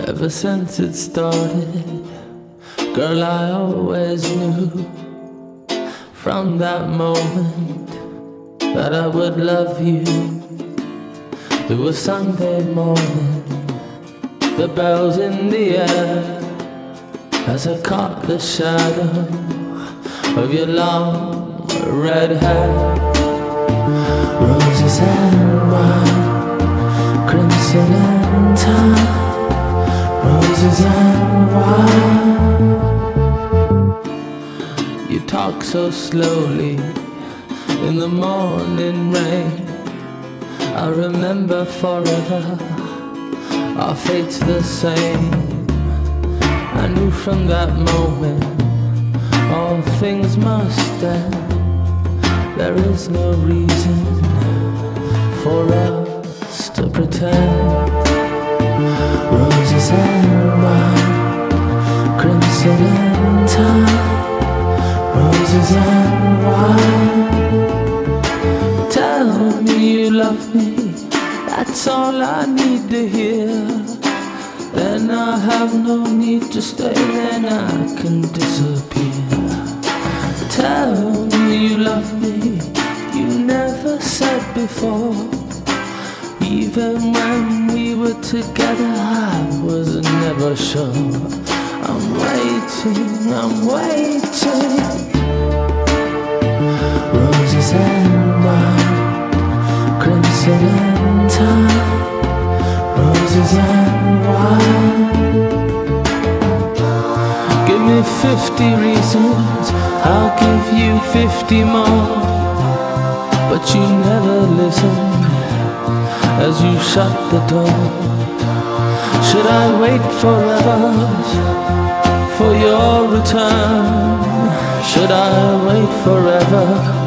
Ever since it started, girl, I always knew from that moment that I would love you. It was Sunday morning, the bells in the air, as I caught the shadow of your long red hair. Roses and wine, crimson and thyme, roses and wine. You talk so slowly in the morning rain. I remember forever, our fate's the same. I knew from that moment all things must end. There is no reason for us to pretend. Roses and wine, crimson and thyme, roses and wine. Tell me you love me, that's all I need to hear. Then I have no need to stay, then I can disappear. Tell me you love me, you never said before. Even when we were together, I was never sure. I'm waiting, I'm waiting. Roses and wine, crimson and thyme, roses and wine. Give me 50 reasons, I'll give you 50 more. But you never listen as you shut the door. Should I wait forever for your return? Should I wait forever